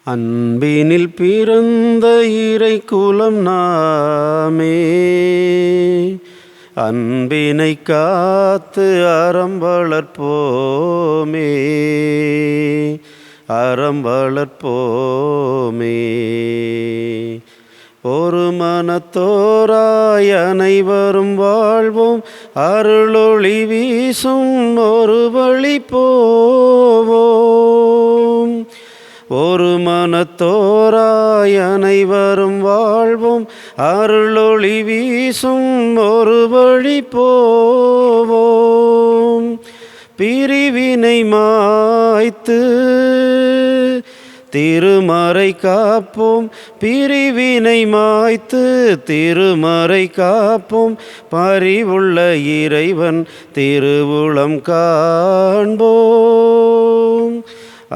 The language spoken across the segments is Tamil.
அன்பினில் பிறந்த இறை குலம் நாமே, அன்பினை காத்து அறம் வளர்ப்போமே, அறம் வளர்ப்போமே. ஒரு மனத்தோராய் அனைவரும் வாழ்வோம், அருளொளி வீசும் ஒரு வழி போவோம். ஒரு மனத்தோராய் அனைவரும் வாழ்வோம், அருளொளி வீசும் ஒரு வழி போவோம். பிரிவினை மாய்த்து திருமறை காப்போம், பிரிவினை மாய்த்து திருமறை காப்போம். பரிவுள்ள இறைவன் திருவுளம் காண்போம்.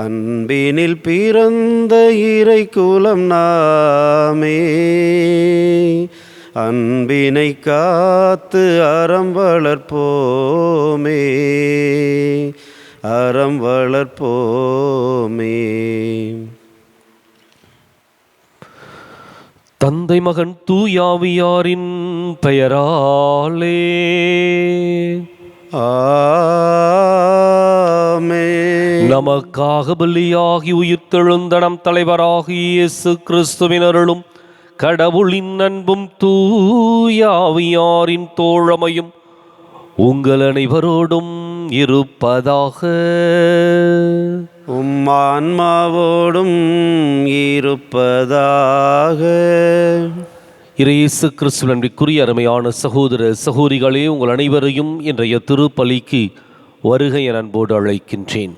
அன்பினில் பிறந்த இறை குலம் நாமே, அன்பினை காத்து அறம் வளர்ப்போமே, அறம் வளர்ப்போமே. தந்தை மகன் தூயாவியாரின் பெயராலே நமக்காக பலியாகி உயிர்த்தெழுந்தனம் தலைவராகிய இயேசு கிறிஸ்துவின் அருளும் கடவுளின் அன்பும் தூயாவியாரின் தோழமையும் உங்கள் அனைவரோடும் இருப்பதாக. ஆன்மாவோடும் இருப்பதாக. இயேசு கிறிஸ்துவின் அன்பிற்குரிய அருமையான சகோதர சகோதரிகளே, உங்கள் அனைவரையும் இன்றைய திருப்பலிக்கு வருகை என அன்போடு அழைக்கின்றேன்.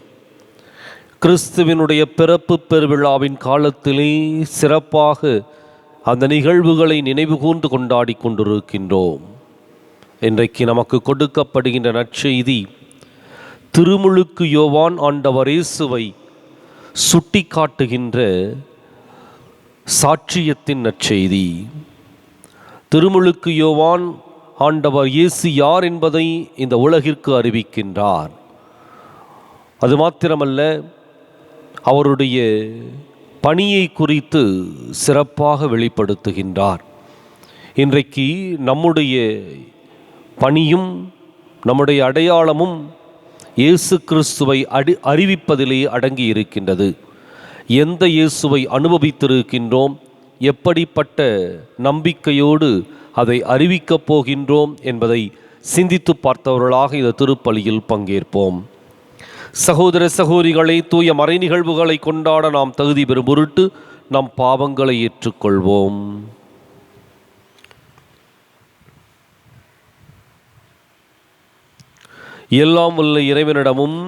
கிறிஸ்துவினுடைய பிறப்பு பெருவிழாவின் காலத்திலே சிறப்பாக அந்த நிகழ்வுகளை நினைவு கூர்ந்து கொண்டாடி கொண்டிருக்கின்றோம். இன்றைக்கு நமக்கு கொடுக்கப்படுகின்ற நற்செய்தி திருமுழுக்கு யோவான் ஆண்டவர் இயேசுவை சுட்டி காட்டுகின்ற சாட்சியத்தின் நற்செய்தி. திருமுழுக்கு யோவான் ஆண்டவர் இயேசு யார் என்பதை இந்த உலகிற்கு அறிவிக்கின்றார். அது மாத்திரமல்ல, அவருடைய பணியை குறித்து சிறப்பாக வெளிப்படுத்துகின்றார். இன்றைக்கு நம்முடைய பணியும் நம்முடைய அடையாளமும் இயேசு கிறிஸ்துவை அறிவிப்பதிலே அடங்கி இருக்கின்றது. எந்த இயேசுவை அனுபவித்திருக்கின்றோம், எப்படிப்பட்ட நம்பிக்கையோடு அதை அறிவிக்கப் போகின்றோம் என்பதை சிந்தித்து பார்த்தவர்களாக இந்த திருப்பலியில் பங்கேற்போம். சகோதர சகோதரிகளை, தூய மறை நிகழ்வுகளை கொண்டாட நாம் தகுதி பெறும் பொருட்டு நம் பாவங்களை ஏற்றுக்கொள்வோம். எல்லாம் உள்ள இறைவனிடமும்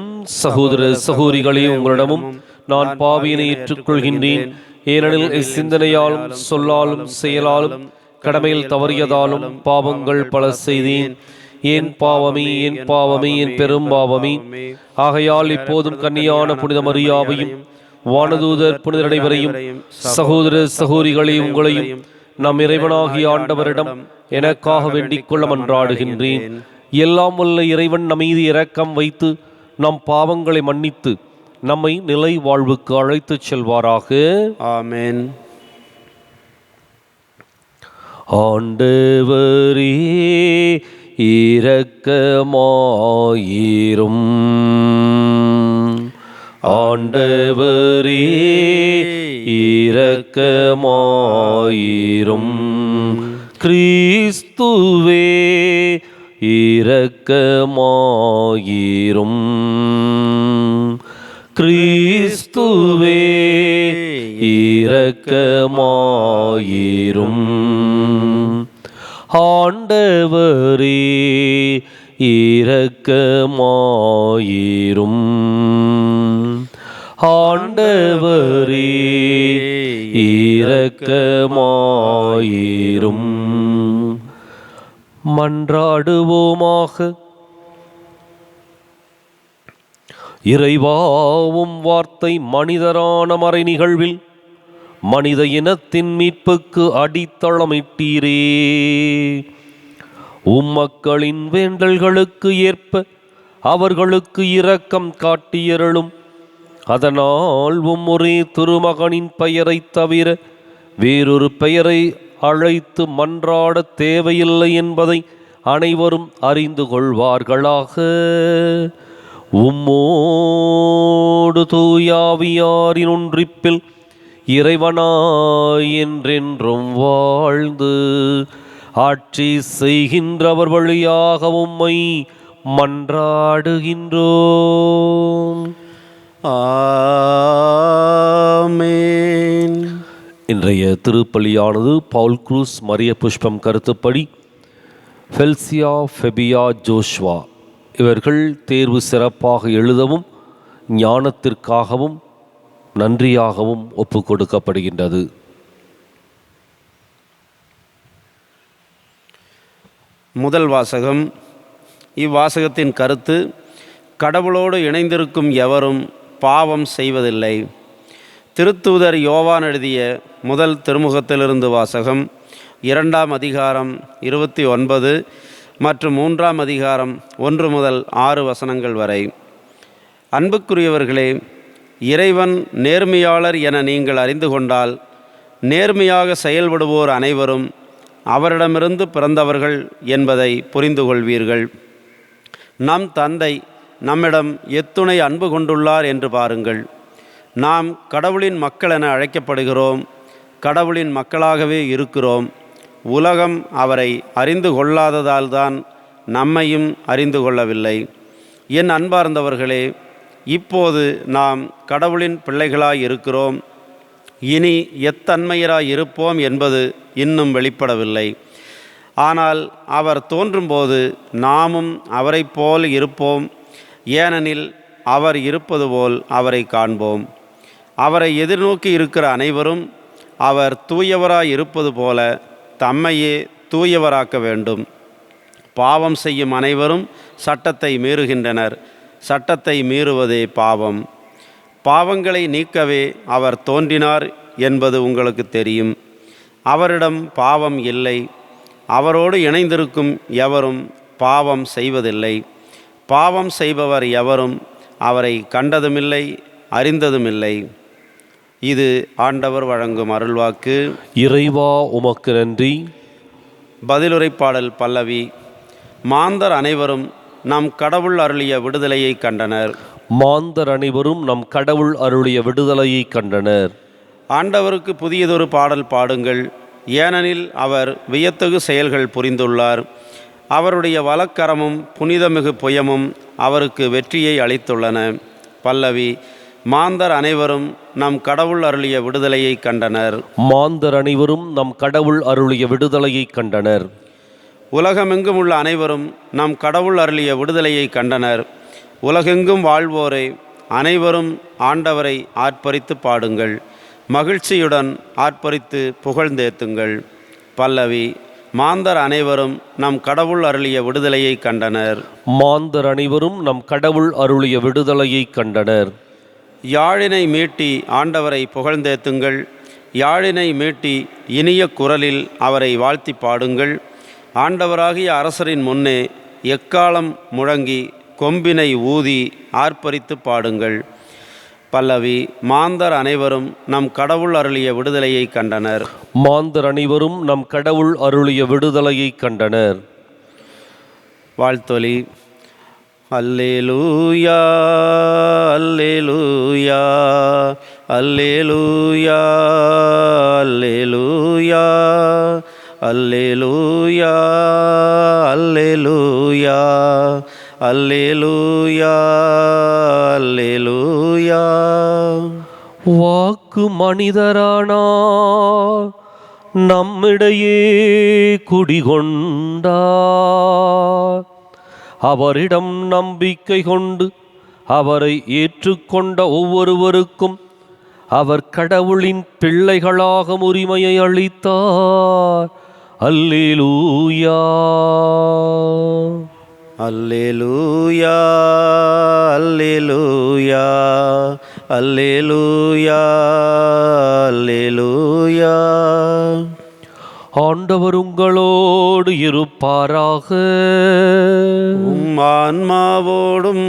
சகோதர சகோதரிகளே உங்களிடமும் நான் பாவியினை ஏற்றுக்கொள்கின்றேன். ஏனெனில் சிந்தனையாலும் சொல்லாலும் செயலாலும் கடமையில் தவறியதாலும் பாவங்கள் பல செய்தேன். என் பாவமே, என் பாவமே, என் பெரும் பாவமே. ஆகையால் இப்போதும் கன்னியான புனித மரியாவையும் வானதூதர் புனிதர் அனைவரையும் சகோதர சகோதரிகளை உங்களையும் நம் இறைவனாகிய ஆண்டவரிடம் எனக்காக வேண்டிக் கொள்ள மன்றாடுகின்றேன். எல்லாம் வல்ல இறைவன் நம் மீது இரக்கம் வைத்து நம் பாவங்களை மன்னித்து நம்மை நிலை வாழ்வுக்கு அழைத்துச் செல்வாராக. ஆமென். ஆண்டவரே இரக்கமாயிரும். ஆண்டவரே இரக்கமாயிரும். கிறிஸ்துவே இரக்கமாயிரும். கிறிஸ்துவே இரக்கமாயிரும். ஆண்டவரே இரக்கமாயிரும். ஆண்டவரே இரக்கமாயிரும். மன்றாடுவோமாக. இறைவாவும் வார்த்தை மனிதரான மறை நிகழ்வில் மனித இனத்தின் மீட்புக்கு அடித்தளமிட்டீரே. உம்மக்களின் வேண்டல்களுக்கு ஏற்ப அவர்களுக்கு இரக்கம் காட்டியருளும். அதனால் ஒரே திருமகனின் பெயரைத் தவிர வேறொரு பெயரை அழைத்து மன்றாட தேவையில்லை என்பதை அனைவரும் அறிந்து கொள்வார்களாக. உம்மோடு தூயாவியாரின் ஒன்றிப்பில் இறைவனாய் என்றென்றும் வாழ்ந்து ஆட்சி செய்கின்றவர் வழியாக உம்மை மன்றாடுகின்றோம். ஆமென். இன்றைய திருப்பலியானது பவுல் குரூஸ் மரிய புஷ்பம் கருத்துப்படி ஃபெல்சியா ஃபெபியா ஜோஷ்வா இவர்கள் தேர்வு சிறப்பாக எழுதவும் ஞானத்திற்காகவும் நன்றியாகவும் ஒப்பு கொடுக்கப்படுகின்றது. முதல் வாசகம். இவ்வாசகத்தின் கருத்து: கடவுளோடு இணைந்திருக்கும் எவரும் பாவம் செய்வதில்லை. திருத்தூதர் யோவான் எழுதிய முதல் திருமுகத்திலிருந்து வாசகம். 2ஆம் அதிகாரம் 29 மற்றும் 3ஆம் அதிகாரம் 1 முதல் 6 வசனங்கள் வரை. அன்புக்குரியவர்களே, இறைவன் நேர்மையாளர் என நீங்கள் அறிந்து கொண்டால், நேர்மையாக செயல்படுவோர் அனைவரும் அவரிடமிருந்து பிறந்தவர்கள் என்பதை புரிந்து கொள்வீர்கள். நம் தந்தை நம்மிடம் எத்துணை அன்பு கொண்டுள்ளார் என்று பாருங்கள். நாம் கடவுளின் மக்கள் என அழைக்கப்படுகிறோம். கடவுளின் மக்களாகவே இருக்கிறோம். உலகம் அவரை அறிந்து கொள்ளாததால் தான் நம்மையும் அறிந்து கொள்ளவில்லை. என் அன்பார்ந்தவர்களே, இப்போது நாம் கடவுளின் பிள்ளைகளாய் இருக்கிறோம். இனி எத்தன்மையராய் இருப்போம் என்பது இன்னும் வெளிப்படவில்லை. ஆனால் அவர் தோன்றும்போது நாமும் அவரைப் போல் இருப்போம். ஏனெனில் அவர் இருப்பது போல் அவரை காண்போம். அவரை எதிர்நோக்கி இருக்கிற அனைவரும் அவர் தூயவராய் இருப்பது போல தம்மையே தூயவராக்க வேண்டும். பாவம் செய்யும் அனைவரும் சட்டத்தை மீறுகின்றனர். சட்டத்தை மீறுவதே பாவம். பாவங்களை நீக்கவே அவர் தோன்றினார் என்பது உங்களுக்கு தெரியும். அவரிடம் பாவம் இல்லை. அவரோடு இணைந்திருக்கும் எவரும் பாவம் செய்வதில்லை. பாவம் செய்பவர் எவரும் அவரை கண்டதுமில்லை, அறிந்ததுமில்லை. இது ஆண்டவர் வழங்கும் அருள்வாக்கு. இறைவா உமக்கு நன்றி. பதிலுரைப்பாடல் பல்லவி. மாந்தர் அனைவரும் நம் கடவுள் அருளிய விடுதலையை கண்டனர். மாந்தர் அனைவரும் நம் கடவுள் அருளிய விடுதலையை கண்டனர். ஆண்டவருக்கு புதியதொரு பாடல் பாடுங்கள், ஏனெனில் அவர் வியத்தகு செயல்கள் புரிந்துள்ளார். அவருடைய வலக்கரமும் புனிதமிகு புயமும் அவருக்கு வெற்றியை அளித்துள்ளன. பல்லவி. மாந்தர் அனைவரும் நம் கடவுள் அருளிய விடுதலையை கண்டனர். மாந்தர் அனைவரும் நம் கடவுள் அருளிய விடுதலையை கண்டனர். உலகமெங்கும் உள்ள அனைவரும் நம் கடவுள் அருளிய விடுதலையை கண்டனர். உலகெங்கும் வாழ்வோரை அனைவரும் ஆண்டவரை ஆர்ப்பரித்து பாடுங்கள். மகிழ்ச்சியுடன் ஆர்ப்பரித்து புகழ்ந்தேத்துங்கள். பல்லவி. மாந்தர் அனைவரும் நம் கடவுள் அருளிய விடுதலையை கண்டனர். மாந்தர் அனைவரும் நம் கடவுள் அருளிய விடுதலையை கண்டனர். யாழினை மீட்டி ஆண்டவரை புகழ்ந்தேத்துங்கள். யாழினை மீட்டி இனிய குரலில் அவரை வாழ்த்தி பாடுங்கள். ஆண்டவராகிய அரசரின் முன்னே எக்காலம் முழங்கி கொம்பினை ஊதி ஆர்ப்பரித்து பாடுங்கள். பல்லவி. மாந்தர் அனைவரும் நம் கடவுள் அருளிய விடுதலையை கண்டனர். மாந்தர் அனைவரும் நம் கடவுள் அருளிய விடுதலையை கண்டனர். வாழ்த்தொலி. அல்லேலூயா, அல்லேலூயா, அல்லேலூயா, அல்லேலூயா, அல்லேலூயா, அல்லேலூயா, அல்லேலூயா, அல்லேலூயா. வாக்கு மனிதரானார், நம்மிடையே குடிகொண்டார். அவரிடம் நம்பிக்கை கொண்டு அவரை ஏற்றுக்கொண்ட ஒவ்வொருவருக்கும் அவர் கடவுளின் பிள்ளைகளாக உரிமையை அளித்தார். அல்லேலூயா, அல்லேலூயா, அல்லேலூயா, அல்லேலூயா, அல்லேலூயா. ஆண்டவர் உங்களோடு இருப்பாராக. இருப்பாராக. உம் ஆன்மாவோடும்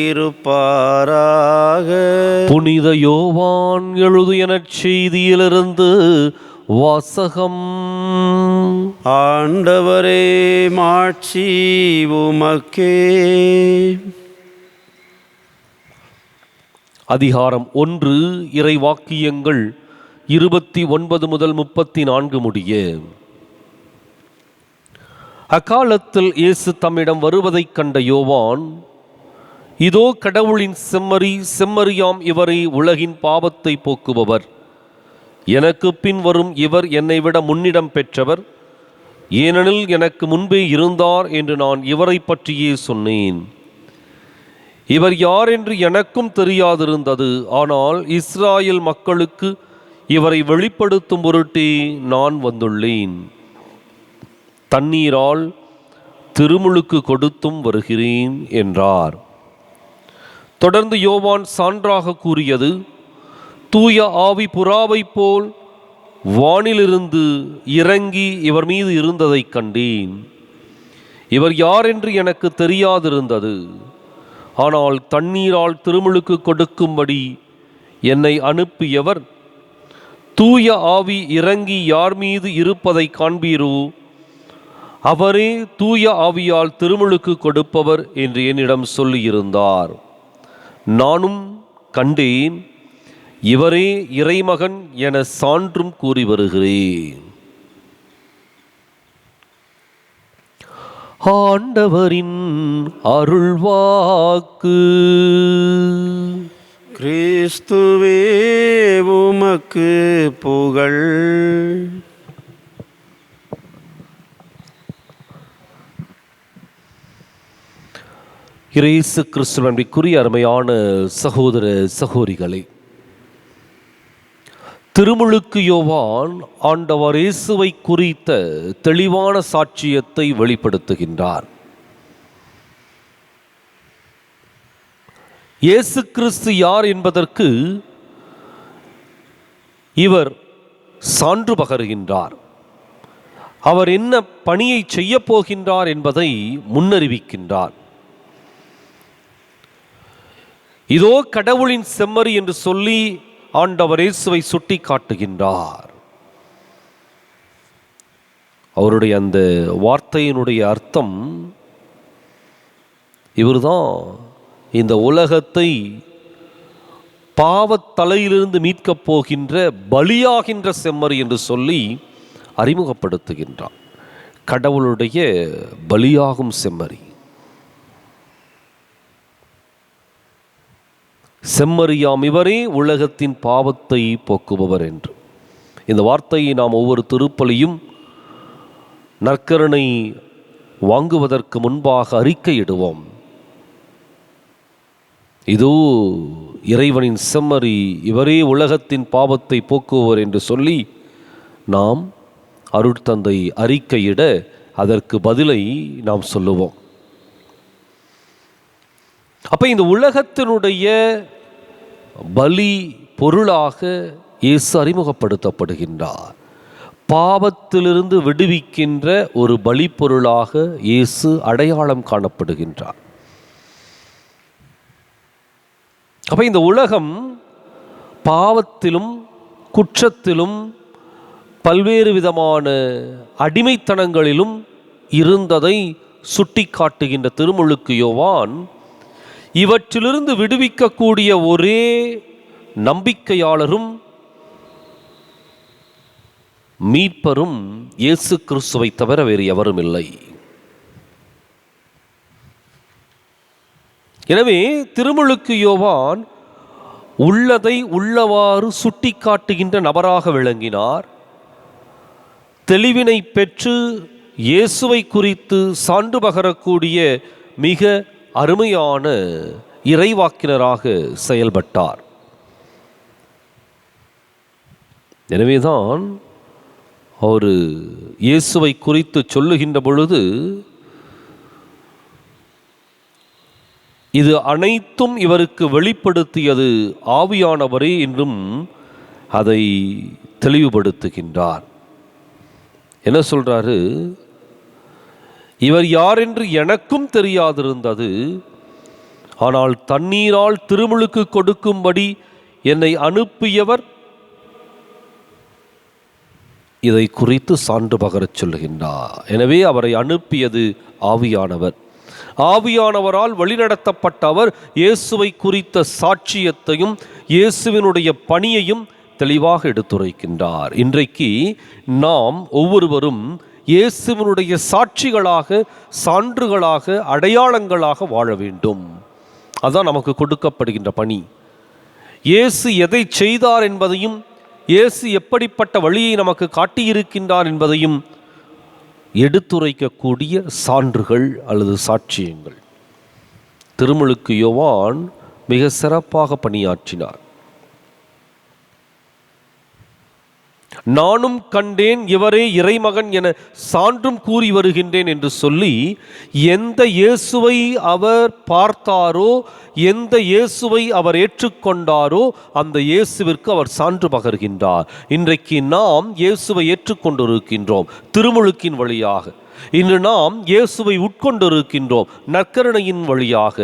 இருப்பாராக. புனித யோவான் எழுதிய நற்செய்தியிலிருந்து வாசகம். ஆண்டவரே, மாட்சி உமக்கே. அதிகாரம் 1. இறைவாக்கியங்கள் 29 முதல் 34 முடிய. அக்காலத்தில் இயேசு தம்மிடம் வருவதைக் கண்ட யோவான், இதோ கடவுளின் செம்மறி, செம்மறியாம் இவரே உலகின் பாவத்தை போக்குபவர். எனக்கு பின் வரும் இவர் என்னை விட முன்னிடம் பெற்றவர், ஏனெனில் எனக்கு முன்பே இருந்தார் என்று நான் இவரை பற்றியே சொன்னேன். இவர் யார் என்று எனக்கும் தெரியாதிருந்தது. ஆனால் இஸ்ராயேல் மக்களுக்கு இவரை வெளிப்படுத்தும் பொருட்டே நான் வந்துள்ளேன். தண்ணீரால் திருமுழுக்கு கொடுத்தும் வருகிறேன் என்றார். தொடர்ந்து யோவான் சான்றாக கூறியது, தூய ஆவி புறாவைப் போல் வானிலிருந்து இறங்கி இவர் மீது இருந்ததைக் கண்டேன். இவர் யார் என்று எனக்கு தெரியாதிருந்தது. ஆனால் தண்ணீரால் திருமுழுக்கு கொடுக்கும்படி என்னை அனுப்பியவர், தூய ஆவி இறங்கி யார் மீது இருப்பதை காண்பீரோ அவரே தூய ஆவியால் திருமுழுக்கு கொடுப்பவர் என்று என்னிடம் சொல்லியிருந்தார். நானும் கண்டேன், இவரே இறைமகன் என சான்றும் கூறி வருகிறேன். ஆண்டவரின் அருள்வாக்கு. கிறிஸ்துவே, உமக்கு புகழ். இயேசு கிறிஸ்துவின் அன்பிற்குரிய அருமையான சகோதர சகோதரிகளே, திருமுழுக்கு யோவான் ஆண்டவர் இயேசுவை குறித்த தெளிவான சாட்சியத்தை வெளிப்படுத்துகின்றார். இயேசு கிறிஸ்து யார் என்பதற்கு இவர் சான்று பகருகின்றார். அவர் என்ன பணியை செய்ய போகின்றார் என்பதை முன்னறிவிக்கின்றார். இதோ கடவுளின் செம்மறி என்று சொல்லி ஆண்டவர் இயேசுவை சுட்டி காட்டுகின்றார். அவருடைய அந்த வார்த்தையினுடைய அர்த்தம், இவர்தான் இந்த உலகத்தை பாவத்தலையிலிருந்து மீட்கப் போகின்ற பலியாகின்ற செம்மறி என்று சொல்லி அறிமுகப்படுத்துகின்றார். கடவுளுடைய பலியாகும் செம்மறி, செம்மறியாம் இவரே உலகத்தின் பாவத்தை போக்குபவர் என்று. இந்த வார்த்தையை நாம் ஒவ்வொரு திருப்பலியும் நற்கருணை வாங்குவதற்கு முன்பாக அறிக்கையிடுவோம். இதோ இறைவனின் செம்மறி, இவரே உலகத்தின் பாவத்தை போக்குபவர் என்று சொல்லி நாம் அருட்தந்தை அறிக்கையிட அதற்கு பதிலை நாம் சொல்லுவோம். அப்ப இந்த உலகத்தினுடைய பலி பொருளாக இயேசு அறிமுகப்படுத்தப்படுகின்றார். பாவத்திலிருந்து விடுவிக்கின்ற ஒரு பலி பொருளாக இயேசு அடையாளம் காணப்படுகின்றார். அப்ப இந்த உலகம் பாவத்திலும் குற்றத்திலும் பல்வேறு விதமான அடிமைத்தனங்களிலும் இருந்ததை சுட்டி காட்டுகின்ற திருமுழுக்கு யோவான், இவற்றிலிருந்து விடுவிக்கக்கூடிய ஒரே நம்பிக்கையாளரும் மீட்பரும் இயேசு கிறிஸ்துவை தவிர வேறு எவரும் இல்லை. எனவே திருமுழுக்கு யோவான் உள்ளதை உள்ளவாறு சுட்டி காட்டுகின்ற நபராக விளங்கினார். தெளிவினை பெற்று இயேசுவை குறித்து சான்று பகரக்கூடிய மிக அருமையான இறைவாக்கினராக செயல்பட்டார். எனவேதான் அவர் இயேசுவை குறித்து சொல்லுகின்ற பொழுது, இது அனைத்தும் இவருக்கு வெளிப்படுத்தியது ஆவியானவரே என்றும் அதை தெளிவுபடுத்துகின்றார். என்ன சொல்றாரு? இவர் யார் என்று எனக்கும் தெரியாதிருந்தது. ஆனால் தண்ணீரால் திருமுழுக்கு கொடுக்கும்படி என்னை அனுப்பியவர் இதை குறித்து சான்று பகரச் சொல்லுகின்றார். எனவே அவரை அனுப்பியது ஆவியானவர். ஆவியானவரால் வழிநடத்தப்பட்ட அவர் இயேசுவை குறித்த சாட்சியத்தையும் இயேசுவினுடைய பணியையும் தெளிவாக எடுத்துரைக்கின்றார். இன்றைக்கு நாம் ஒவ்வொருவரும் இயேசுவினுடைய சாட்சிகளாக, சான்றுகளாக, அடையாளங்களாக வாழ வேண்டும். அதான் நமக்கு கொடுக்கப்படுகின்ற பணி. இயேசு எதை செய்தார் என்பதையும், இயேசு எப்படிப்பட்ட வழியை நமக்கு காட்டியிருக்கின்றார் என்பதையும் எடுத்துரைக்கக்கூடிய சான்றுகள் அல்லது சாட்சியங்கள். திருமுழுக்கு யோவான் மிக சிறப்பாக பணியாற்றினார். நானும் கண்டேன், இவரே இறைமகன் என சான்றும் கூறி வருகின்றேன் என்று சொல்லி எந்த இயேசுவை அவர் பார்த்தாரோ, எந்த இயேசுவை அவர் ஏற்றுக்கொண்டாரோ அந்த இயேசுவிற்கு அவர் சான்று பகர்கின்றார். இன்றைக்கு நாம் இயேசுவை ஏற்றுக்கொண்டிருக்கின்றோம் திருமுழுக்கின் வழியாக. இன்று நாம் இயேசுவை உட்கொண்டிருக்கின்றோம் நற்கருணையின் வழியாக.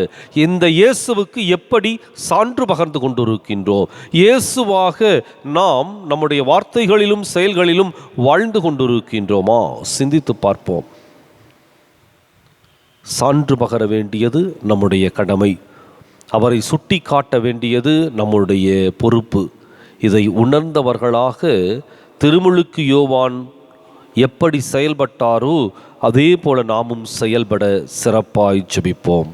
இந்த இயேசுவுக்கு எப்படி சான்று பகர்ந்து கொண்டிருக்கின்றோம்? இயேசுவாக நாம் நம்முடைய வார்த்தைகளிலும் செயல்களிலும் வாழ்ந்து கொண்டிருக்கின்றோமா? சிந்தித்து பார்ப்போம். சான்று பகர வேண்டியது நம்முடைய கடமை. அவரை சுட்டி காட்ட வேண்டியது நம்முடைய பொறுப்பு. இதை உணர்ந்தவர்களாக திருமுழுக்கு யோவான் எப்படி செயல்பட்டாரோ அதே போல நாமும் செயல்பட சிறப்பாய் ஜெபிப்போம்.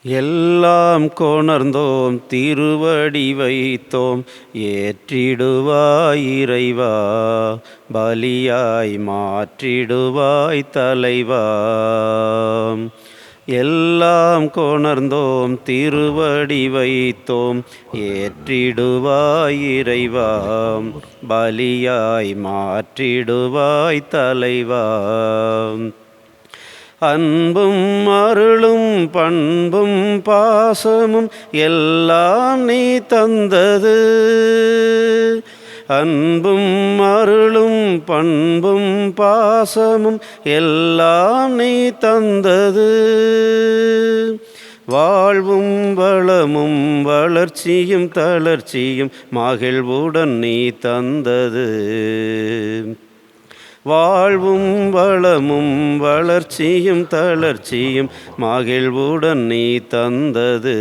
எல்லாம் கொணர்ந்தோம் திருவடி வைத்தோம், ஏற்றிடுவாய் இறைவா, பலியாய் மாற்றிடுவாய் தலைவா. எல்லாம் கொணர்ந்தோம் திருவடி வைத்தோம், ஏற்றிடுவாய் இறைவா, பலியாய் மாற்றிடுவாய் தலைவா. அன்பும் அருளும் பண்பும் பாசமும் எல்லாம் நீ தந்தது. அன்பும் அருளும் பண்பும் பாசமும் எல்லாம் நீ தந்தது. வாழ்வும் வளமும் வளர்ச்சியும் தளர்ச்சியும் மகிழ்வுடன் நீ தந்தது. வாழ்வும் வளமும் வளர்ச்சியும் தளர்ச்சியும் மகிழ்வுடன் நீ தந்தது.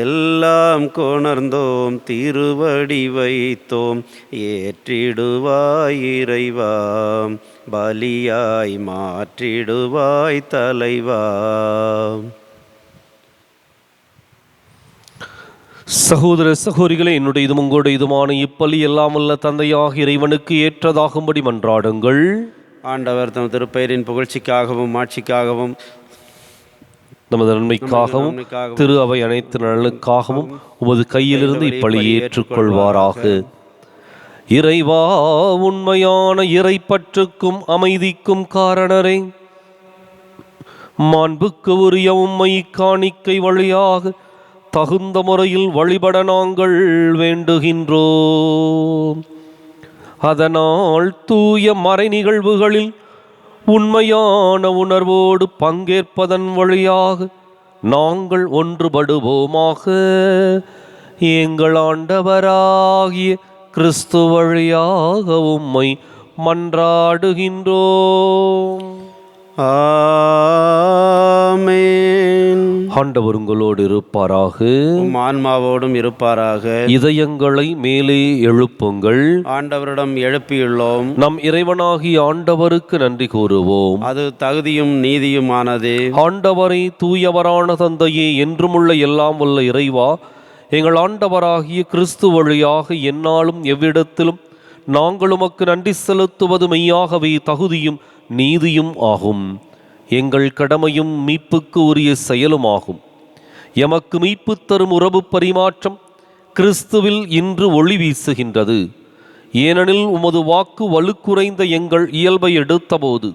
எல்லாம் கொணர்ந்தோம் திருவடி வைத்தோம், ஏற்றிடுவாய் இறைவா, பலியாய் மாற்றிடுவாய் தலைவா. சகோதர சகோதரிகளே, என்னுடைய இதும் உங்களுடைய இதுமான இப்பலி எல்லாம் உள்ள தந்தையாக இறைவனுக்கு ஏற்றதாகும்படி மன்றாடுங்கள். ஆண்டவர் தம் திருப்பெயரின் புகழ்ச்சிக்காகவும் ஆட்சிக்காகவும் நமது நன்மைக்காகவும் திரு அவை அனைத்து நலனுக்காகவும் உமது கையிலிருந்து இப்பலியை ஏற்றுக்கொள்வாராக. இறைவா, உண்மையான இறைப்பற்றுக்கும் அமைதிக்கும் காரணரே, மாண்புக்கு உரிய உம்மை காணிக்கை வழியாக தகுந்த முறையில் வழிபட நாங்கள் வேண்டுகின்றோம். அதனால் தூய மறை நிகழ்வுகளில் உண்மையான உணர்வோடு பங்கேற்பதன் வழியாக நாங்கள் ஒன்றுபடுவோமாக. எங்கள் ஆண்டவராகிய கிறிஸ்து வழியாக உம்மை மன்றாடுகின்றோம். ஆமென். ஆண்டவர் உங்களோடு இருப்பாராக, உம் ஆன்மாவோடும் இருப்பாராக. இதயங்களை மேலே எழுப்புங்கள். ஆண்டவரிடம் எழுப்பியுள்ளோம். நம் இறைவனாகிய ஆண்டவருக்கு நன்றி கூறுவோம். அது தகுதியும் நீதியுமானது. ஆண்டவரை தூயவரான தந்தையே, என்றுமுள்ள எல்லாம் உள்ள இறைவா, எங்கள் ஆண்டவராகிய கிறிஸ்து வழியாக எந்நாளும் எவ்விடத்திலும் நாங்கள் உமக்கு நன்றி செலுத்துவது மெய்யாகவே தகுதியும் நீதியும் ஆகும். எங்கள் கடமையும் மீட்புக்கு உரிய செயலுமாகும். எமக்கு மீட்பு தரும் உறவு பரிமாற்றம் கிறிஸ்துவில் இன்று ஒளி வீசுகின்றது. ஏனெனில் உமது வாக்கு வலுக்குறைந்த எங்கள் இயல்பை எடுத்தபோது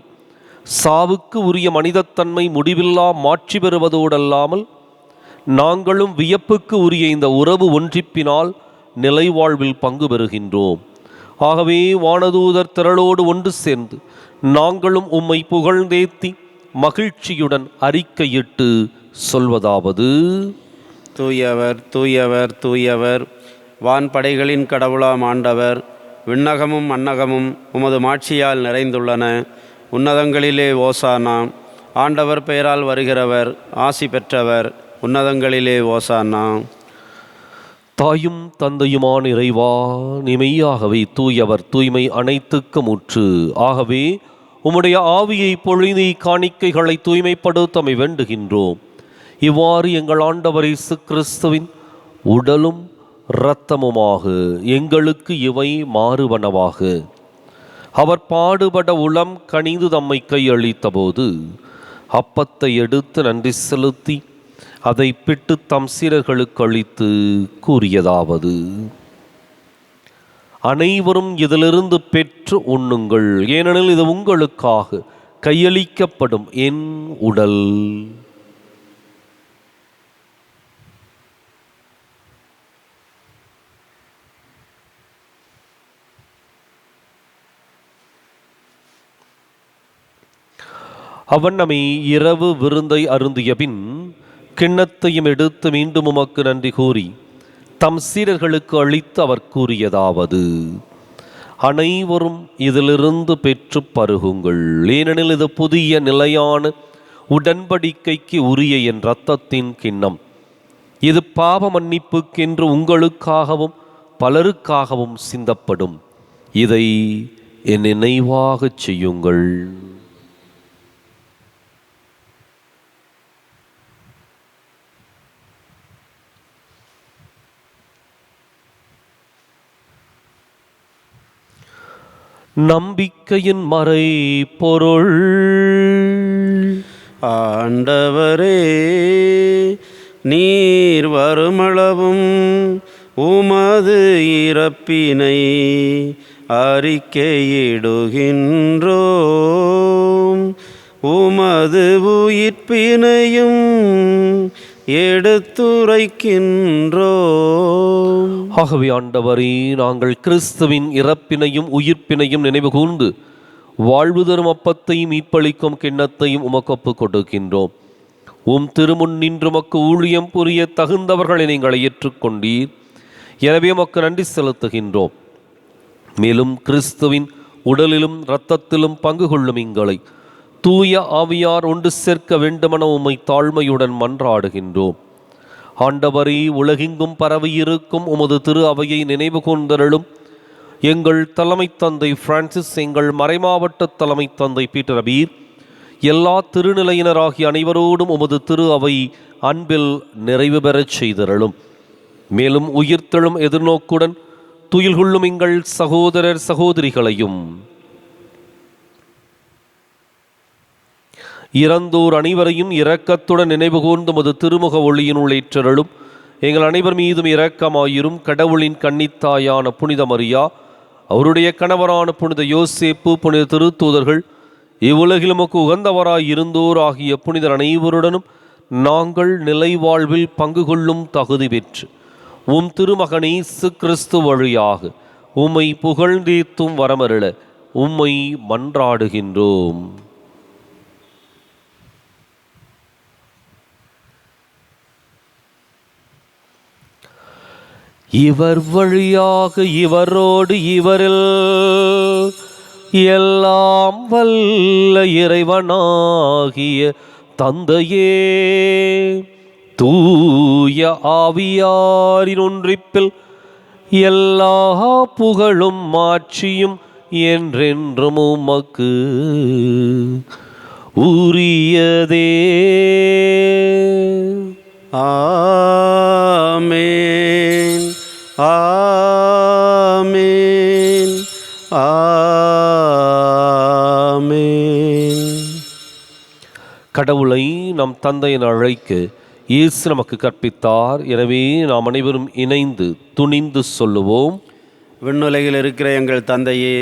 சாவுக்கு உரிய மனிதத்தன்மை முடிவில்லா மாட்சி பெறுவதோடல்லாமல் நாங்களும் வியப்புக்கு உரிய இந்த உறவு ஒன்றிப்பினால் நிலைவாழ்வில் பங்கு பெறுகின்றோம். ஆகவே வானதூதர் திரளோடு ஒன்று சேர்ந்து நாங்களும் உம்மை புகழ்ந்தேத்தி மகிழ்ச்சியுடன் அறிக்கையிட்டு சொல்வதாவது: தூயவர் தூயவர் தூயவர், வான்படைகளின் கடவுளாம் ஆண்டவர். விண்ணகமும் மண்ணகமும் உமது மாட்சியால் நிறைந்துள்ளன. உன்னதங்களிலே ஓசானா. ஆண்டவர் பெயரால் வருகிறவர் ஆசி பெற்றவர். உன்னதங்களிலே ஓசானா. தாயும் தந்தையுமான இறைவா, நிமையாகவே தூயவர், தூய்மை அனைத்துக்கும் முற்று. ஆகவே உம்முடைய ஆவியை பொழிந்து காணிக்கைகளை தூய்மைப்படுத்தமை வேண்டுகின்றோம். இவ்வாறு எங்கள் ஆண்டவர் இயேசு கிறிஸ்துவின் உடலும் இரத்தமுமாக எங்களுக்கு இவை மாறுவனவாக. அவர் பாடுபட உளம் கனிந்து தம்மை கையளித்த போது அப்பத்தை எடுத்து நன்றி செலுத்தி அதை பிட்டு தம் சீடர்களுக்கு அளித்து கூறியதாவது: அனைவரும் இதிலிருந்து பெற்று உண்ணுங்கள், ஏனெனில் இது உங்களுக்காக கையளிக்கப்படும் என் உடல். அவன் இரவு விருந்தை அருந்திய பின் கிண்ணத்தையும் எடுத்து மீண்டும் உமக்கு நன்றி கூறி தம் சீடர்களுக்கு அளித்து அவர் கூறியதாவது: அனைவரும் இதிலிருந்து பெற்று பருகுங்கள், ஏனெனில் இது புதிய நிலையான உடன்படிக்கைக்கு உரிய என் இரத்தத்தின் கிண்ணம். இது பாவ மன்னிப்புக்கென்று உங்களுக்காகவும் பலருக்காகவும் சிந்தப்படும். இதை என் நினைவாகச் செய்யுங்கள். நம்பிக்கையின் மறை பொருள். ஆண்டவரே, நீர் வருமளவும் உமது இறப்பினை அறிக்கையிடுகின்றோம், உமது உயிர்ப்பினையும் எடுத்துரைக்கின்றோம். ஆகவே ஆண்டவரே, நாங்கள் கிறிஸ்துவின் இறப்பினையும் உயிர்ப்பினையும் நினைவு கூர்ந்து வாழ்வு தரும் அப்பத்தையும் மீட்பளிக்கும் கிண்ணத்தையும் உமக்கு ஒப்புக் கொடுக்கின்றோம். உம் திருமுன் நின்று உமக்கு ஊழியம் புரிய தகுந்தவர்களை நீங்கள் ஏற்றுக்கொண்டீர். எனவே உமக்கு நன்றி செலுத்துகின்றோம். மேலும் கிறிஸ்துவின் உடலிலும் இரத்தத்திலும் பங்கு கொள்ளும் எங்களை தூய ஆவியார் ஒன்று சேர்க்க வேண்டுமென உம்மை தாழ்மையுடன் மன்றாடுகின்றோம். ஆண்டவரே, உலகெங்கும் பரவியிருக்கும் உமது திரு அவையை நினைவு கூர்ந்தருளும். எங்கள் தலைமை தந்தை பிரான்சிஸ், எங்கள் மறைமாவட்ட தலைமை தந்தை பீட்டர் அபீர், எல்லா திருநிலையினராகிய அனைவரோடும் உமது திரு அவை அன்பில் நிறைவு பெறச் செய்தருளும். மேலும் உயிர்த்தெழும் எதிர்நோக்குடன் துயில் கொள்ளும் எங்கள் சகோதரர் சகோதரிகளையும் இறந்தோர் அனைவரையும் இரக்கத்துடன் நினைவு கூர்ந்து உமது திருமுக ஒளியினுள் ஏற்றருளும். எங்கள் அனைவர் மீதும் இரக்கமாயிரும். கடவுளின் கன்னித்தாயான புனித மரியா, அவருடைய கணவரான புனித யோசேப்பு, புனித திருத்தூதர்கள், இவ்வுலகில் உமக்கு உகந்தவராய் இருந்தோர் ஆகிய புனிதர் அனைவருடனும் நாங்கள் நிலை வாழ்வில் பங்கு கொள்ளும் தகுதி பெற்று உம் திருமகன் இயேசு கிறிஸ்து வழியாக உம்மை புகழ்ந்தேத்தும் வரமருள உம்மை மன்றாடுகின்றோம். இவர் வழியாக இவரோடு இவரில் எல்லாம் வல்ல இறைவனாகிய தந்தையே, தூய ஆவியாரின் ஒன்றிப்பில் எல்லா புகழும் மாட்சியும் என்றென்றும் உமக்கு உரியதே. ஆமென், ஆமென், ஆமென். கடவுளை நம் தந்தையின் அழைக்க இயேசு நமக்கு கற்பித்தார். எனவே நாம் அனைவரும் இணைந்து துணிந்து சொல்லுவோம்: விண்ணுலகில் இருக்கிற எங்கள் தந்தையே,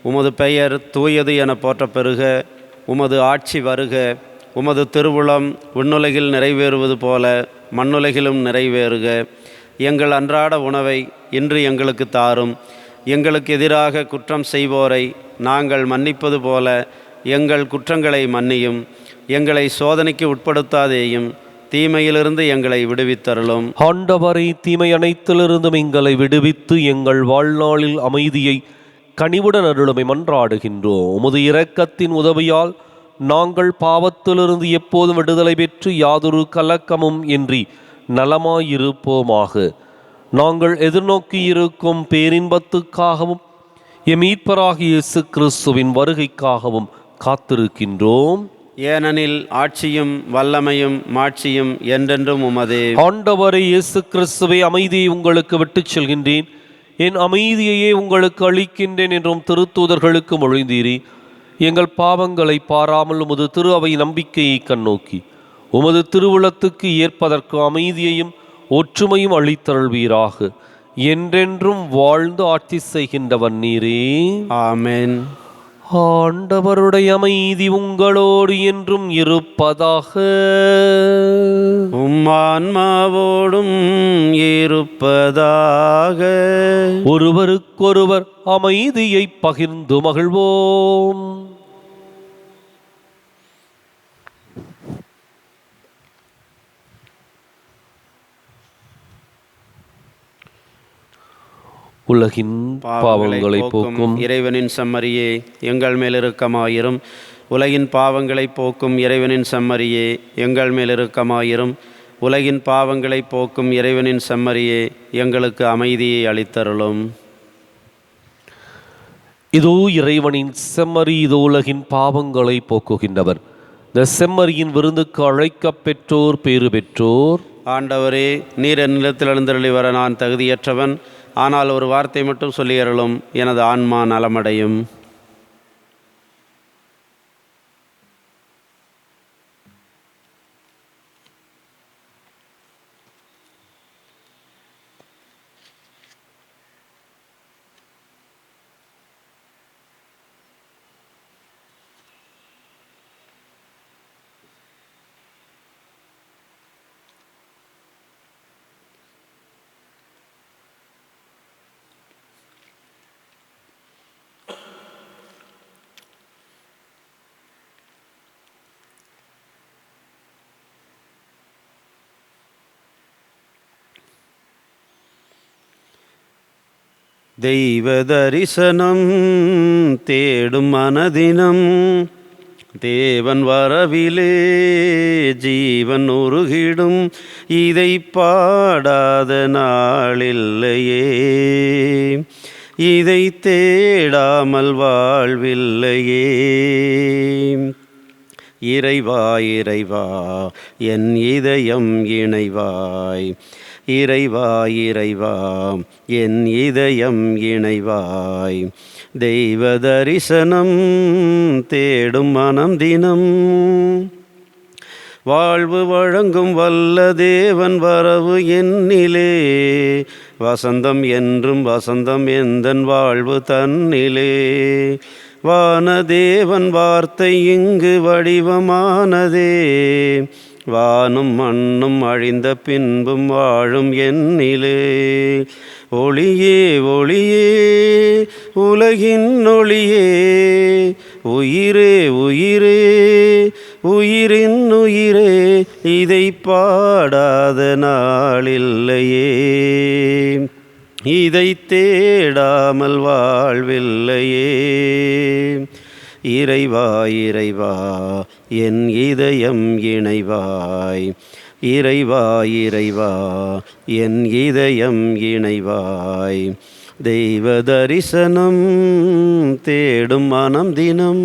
உமது பெயர் தூயது என போற்றப் பெறுக. உமது ஆட்சி வருக. உமது திருவுளம் விண்ணுலகில் நிறைவேறுவது போல மண்ணுலகிலும் நிறைவேறுக. எங்கள் அன்றாட உணவை இன்று எங்களுக்கு தாரும். எங்களுக்கு எதிராக குற்றம் செய்வோரை நாங்கள் மன்னிப்பது போல எங்கள் குற்றங்களை மன்னியும். எங்களை சோதனைக்கு உட்படுத்தாதேயும், தீமையிலிருந்து எங்களை விடுவித்தருளும். ஆண்டவரை, தீமை அனைத்திலிருந்தும் எங்களை விடுவித்து எங்கள் வாழ்நாளில் அமைதியை கனிவுடன் அருளுமை மன்றாடுகின்றோம். உமது இரக்கத்தின் உதவியால் நாங்கள் பாவத்திலிருந்து எப்போதும் விடுதலை பெற்று யாதொரு கலக்கமும் இன்றி நலமாயிருப்போமாக. நாங்கள் எதிர்நோக்கி இருக்கும் பேரின்பத்துக்காகவும் எம் மீட்பராகிய இயேசு கிறிஸ்துவின் வருகைக்காகவும் காத்திருக்கின்றோம். ஏனெனில் ஆட்சியும் வல்லமையும் மாட்சியும் என்றென்றும் உமதே. ஆண்டவரை இயேசு கிறிஸ்துவை, அமைதியை உங்களுக்கு விட்டுச் செல்கின்றேன், என் அமைதியையே உங்களுக்கு அளிக்கின்றேன் என்றும் திருத்தூதர்களுக்கு மொழிந்தீரே. எங்கள் பாவங்களை பாராமல் உமது திரு அவை நம்பிக்கையை கண்ணோக்கி உமது திருவுளத்துக்கு ஏற்பதற்கு அமைதியையும் ஒற்றுமையும் அளித்தருள்வீராக. என்றென்றும் வாழ்ந்து ஆட்சி செய்கின்றவன் நீரே. ஆமென். ஆண்டவருடைய அமைதி உங்களோடு என்றும் இருப்பதாக. உம்மான்மாவோடும் இருப்பதாக. ஒருவருக்கொருவர் அமைதியை பகிர்ந்து மகிழ்வோம். உலகின் பாவங்களை போக்கும் இறைவனின் செம்மறியே, எங்கள் மேல் இரக்கமாயிரும். உலகின் பாவங்களை போக்கும் இறைவனின் செம்மறியே, எங்கள் மேல் இரக்கமாயிரும். உலகின் பாவங்களை போக்கும் இறைவனின் செம்மறியே, எங்களுக்கு அமைதியை அளித்தருளும். இதோ இறைவனின் செம்மறி, இதோ உலகின் பாவங்களை போக்குகின்றவர். இந்த செம்மறியின் விருந்துக்கு அழைக்கப் பெற்றோர் பேறு பெற்றோர். ஆண்டவரே, நீர் என் நிலத்தில் எழுந்தருளி வர நான் தகுதியற்றவன். ஆனால் ஒரு வார்த்தை மட்டும் சொல்லியருளும், எனது ஆன்மா நலமடையும். தெய்வ தரிசனம் தேடும் மனதினம், தேவன் வரவிலே ஜீவன் உருகிடும். இதை பாடாத நாளில்லையே, இதை தேடாமல் வாழ்வில்லையே. இறைவா இறைவா என் இதயம் இணைவாய். இறைவா இறைவா என் இதயம் இணைவாய். தெய்வ தரிசனம் தேடும் மனம் தினம், வாழ்வு வழங்கும் வல்ல தேவன் வரவு என்னிலே. வசந்தம் என்றும் வசந்தம் எந்தன் வாழ்வு தன்னிலே. வானதேவன் வார்த்தை இங்கு வடிவமானதே. வானும் மண்ணும் அழிந்த பின்பும் வாழும் என்னிலே. ஒளியே ஒளியே உலகின் ஒளியே, உயிரே உயிரே உயிரின் உயிரே, இதை பாடாத நாளில்லையே, இதை தேடாமல் வாழ்வில்லையே. இறைவா இறைவா என் இதயம் இணைவாய். இறைவா இறைவா என் இதயம் இணைவாய். தெய்வ தரிசனம் தேடும் மனம் தினம்.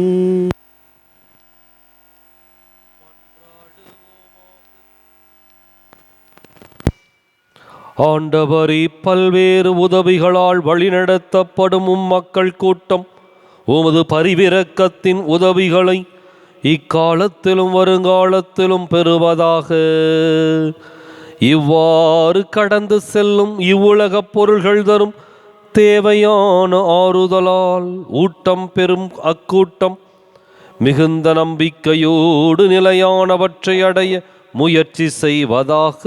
ஆண்டவரே, பல்வேறு உதவிகளால் வழிநடத்தப்படும் மக்கள் கூட்டம் உமது பரிவிரக்கத்தின் உதவிகளை இக்காலத்திலும் வருங்காலத்திலும் பெறுவதாக. இவ்வாறு கடந்து செல்லும் இவ்வுலகப் பொருள்கள் தரும் தேவையான ஆறுதலால் ஊட்டம் பெறும் அக்கூட்டம் மிகுந்த நம்பிக்கையோடு நிலையானவற்றை அடைய முயற்சி செய்வதாக.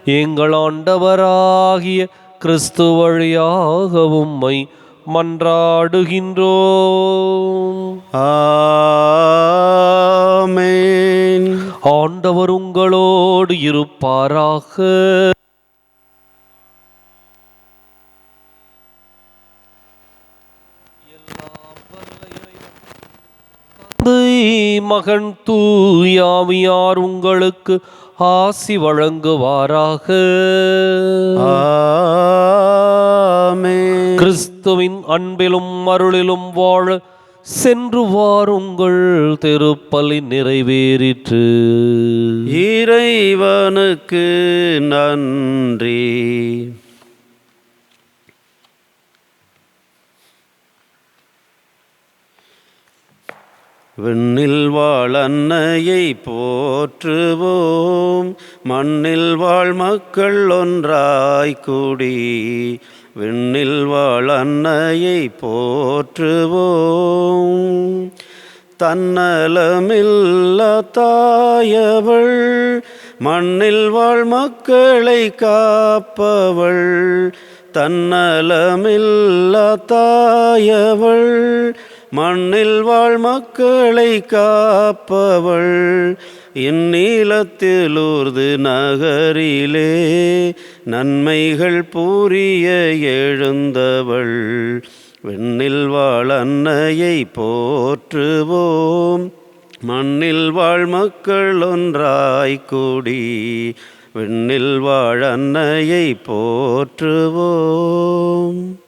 எங்கள் ஆண்டவராகிய கிறிஸ்து வழியாக உம்மை மன்றாடுகின்றோம். ஆமென். ஆண்டவர் உங்களோடு இருப்பாராக. மகன் தூயாவியார் உங்களுக்கு ஆசி வழங்குவாராக. ஆமென். கிறிஸ்துவின் அன்பிலும் அருளிலும் வாழ சென்று வாருங்கள். திருப்பலி நிறைவேறிற்று. இறைவனுக்கு நன்றி. விண்ணில் வாழ் அன்னையை போற்றுவோம், மண்ணில் வாழ் மக்கள் ஒன்றாய் கூடி. விண்ணில் வாழ் அன்னையை போற்றுவோம், தன்னலமில்லா தாயவள், மண்ணில் வாழ் மக்களை காப்பவள். தன்னலமில்லா தாயவள், மண்ணில் வாழ் மக்களை காப்பவள். இந்நீலத்தில் ஊர்து நகரிலே நன்மைகள் புரிய எழுந்தவள். விண்ணில் வாழ் அன்னையை போற்றுவோம், மண்ணில் வாழ் மக்கள் ஒன்றாய் கூடி. விண்ணில் வாழ் அன்னையை போற்றுவோம்.